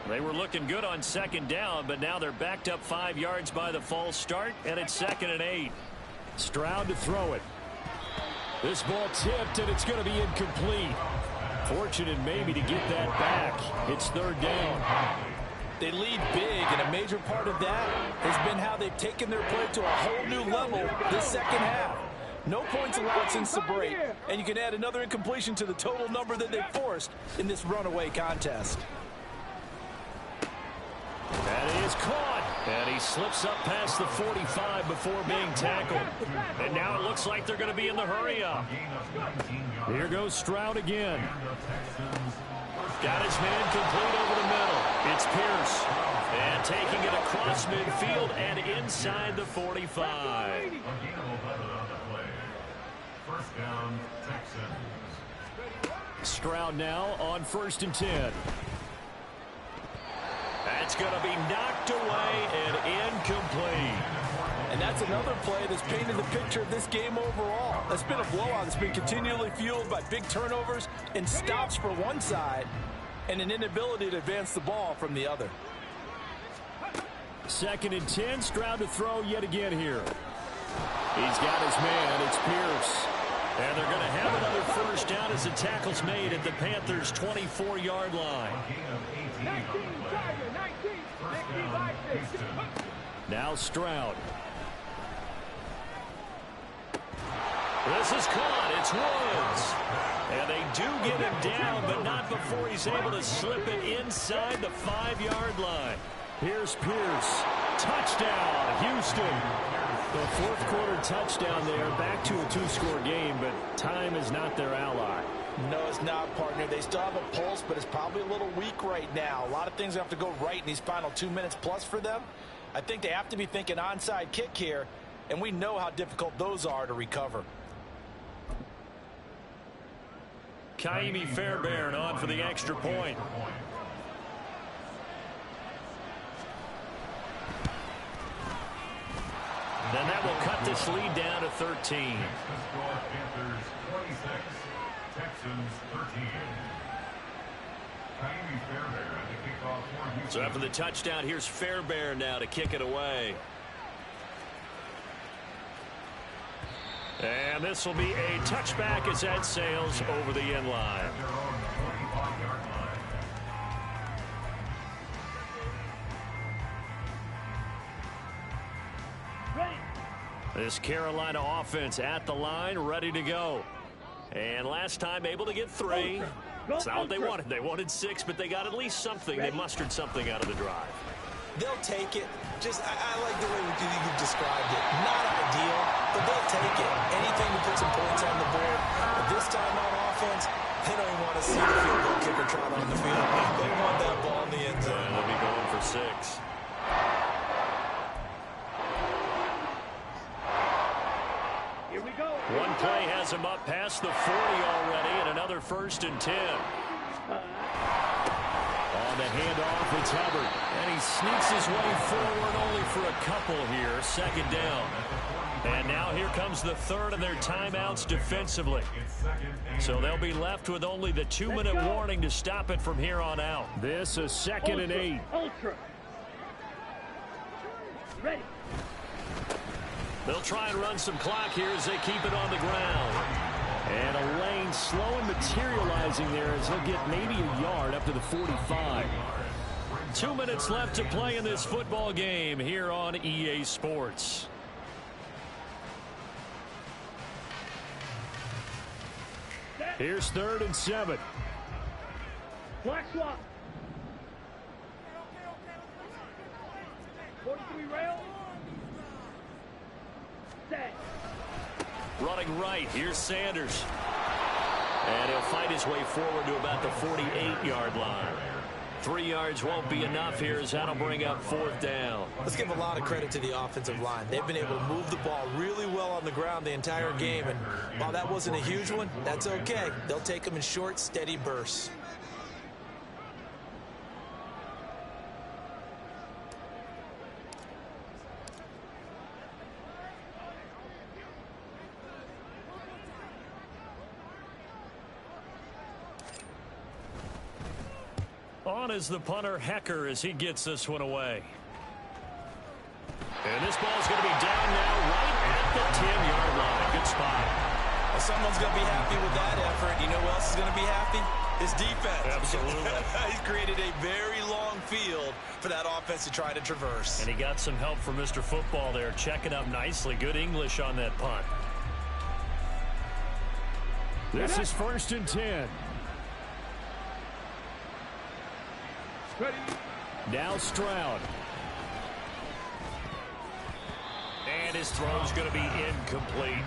They were looking good on 2nd down, but now they're backed up 5 yards by the false start, and it's 2nd and 8. Stroud to throw it. This ball tipped, and it's going to be incomplete. Fortunate maybe to get that back. It's 3rd down. They lead big, and a major part of that has been how they've taken their play to a whole new level this second half. No points allowed since the break, and you can add another incompletion to the total number that they forced in this runaway contest. That is caught, and he slips up past the 45 before being tackled. And now it looks like they're going to be in the hurry-up. Here goes Stroud again. Got his man complete over the middle. It's Pierce. And taking it across midfield and inside the 45. First down, Texans. Stroud now on 1st and 10. That's going to be knocked away and incomplete. And that's another play that's painted the picture of this game overall. That's been a blowout. It's been continually fueled by big turnovers and stops for one side and an inability to advance the ball from the other. 2nd and 10. Stroud to throw yet again here. He's got his man. It's Pierce. And they're going to have another first down as the tackle's made at the Panthers' 24-yard line. 19, Tiger, 19, Now Stroud. This is caught. It's Woods. And they do get him down, but not before he's able to slip it inside the 5-yard line. Here's Pierce. Touchdown, Houston. The 4th quarter touchdown there. Back to a 2-score game, but time is not their ally. No, it's not, partner. They still have a pulse, but it's probably a little weak right now. A lot of things have to go right in these final 2 minutes plus for them. I think they have to be thinking onside kick here, and we know how difficult those are to recover. Kaimi Fairbairn on for the extra point. Then that will cut this lead down to 13. Panthers 26, Texans 13. Kaimi Fairbairn to kick off for Houston. So after the touchdown, here's Fairbairn now to kick it away. And this will be a touchback as that sails over the end line. This Carolina offense at the line, ready to go. And last time able to get 3. That's not what they wanted. They wanted 6, but they got at least something. They mustered something out of the drive. They'll take it. I like the way you described it. Not ideal, but they'll take it. Anything to put some points on the board. But this time on offense, offense, they don't even want to see the field goal kicker trot on the field. They want that ball in the end zone. And they'll be going for 6. Here we go. One play has him up past the 40 already, and another 1st and 10. On the handoff, it's Hubbard. And he sneaks his way forward only for a couple here. 2nd down. And now here comes the 3rd of their timeouts defensively. So they'll be left with only the 2-minute warning to stop it from here on out. This is 2nd and 8. Ultra. Ready. They'll try and run some clock here as they keep it on the ground. And a lane slow and materializing there as he'll get maybe a yard up to the 45. 2 minutes left to play in this football game here on EA Sports. Here's 3rd and 7. Black swap. 43 rail. Set. Running right, here's Sanders. And he'll fight his way forward to about the 48-yard line. 3 yards won't be enough here as that'll bring up 4th down. Let's give a lot of credit to the offensive line. They've been able to move the ball really well on the ground the entire game. And while that wasn't a huge one, that's okay. They'll take them in short, steady bursts. On is the punter, Hecker, as he gets this one away. And this ball's going to be down now right at the 10-yard line. Good spot. Well, someone's going to be happy with that effort. You know who else is going to be happy? His defense. Absolutely. He's created a very long field for that offense to try to traverse. And he got some help from Mr. Football there, checking up nicely. Good English on that punt. This is 1st and 10. Ready. Now Stroud. And his throw's going to be incomplete.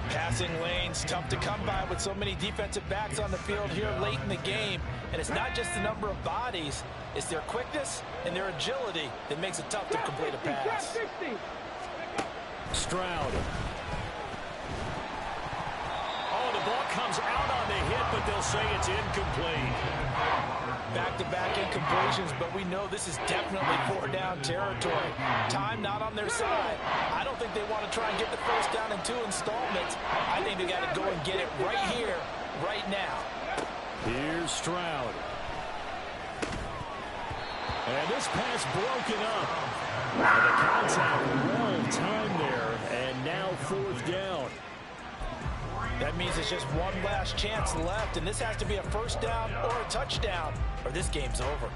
Passing lanes, tough to come by with so many defensive backs on the field here late in the game. And it's not just the number of bodies, it's their quickness and their agility that makes it tough to complete a pass. Stroud. Oh, the ball comes out on the hit, but they'll say it's incomplete. Back-to-back incompletions, but we know this is definitely 4-down territory. Time not on their side. I don't think they want to try and get the 1st down in 2 installments. I think they got to go and get it right here, right now. Here's Stroud. And this pass broken up. And the contact well timed there, and now 4th down. That means it's just one last chance left, and this has to be a 1st down or a touchdown, or this game's over.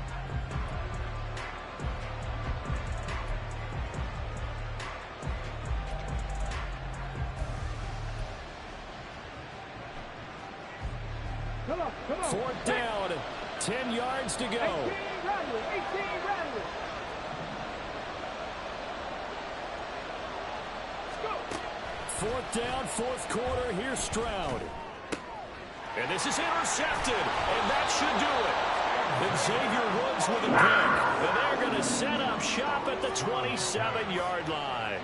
Come on, come on. 4th down, 10 yards to go. 18 Rattler. Let's go. 4th down, 4th quarter. Here's Stroud. And this is intercepted, and that should do it. And Xavier Woods with a pick. And they're going to set up shop at the 27-yard line.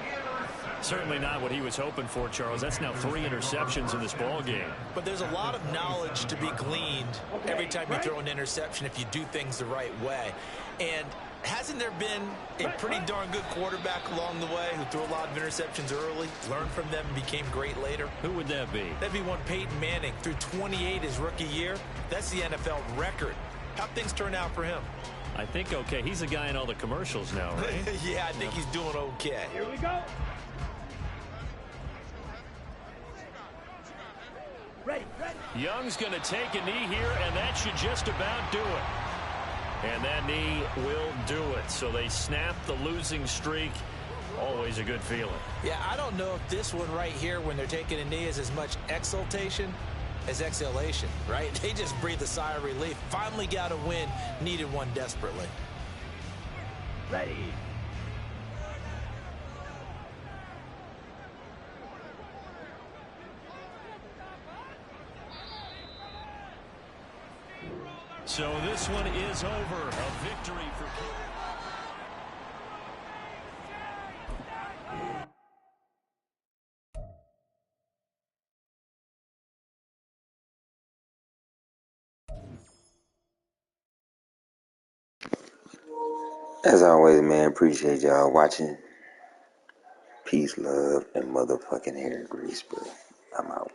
Certainly not what he was hoping for, Charles. That's now 3 interceptions in this ball game. But there's a lot of knowledge to be gleaned every time you throw an interception if you do things the right way. And hasn't there been a pretty darn good quarterback along the way who threw a lot of interceptions early, learned from them, and became great later? Who would that be? That'd be one Peyton Manning. Threw 28 his rookie year. That's the NFL record. How'd things turn out for him? I think okay. He's a guy in all the commercials now, right? Yeah, I think he's doing okay. Here we go. Ready. Young's going to take a knee here, and that should just about do it. And that knee will do it. So they snap the losing streak. Always a good feeling. Yeah, I don't know if this one right here, when they're taking a knee, is as much exultation as exhalation, right? They just breathe a sigh of relief. Finally got a win. Needed one desperately. Ready. So this one is over. A victory for... As always, man, appreciate y'all watching. Peace, love, and motherfucking hair grease, bro. I'm out.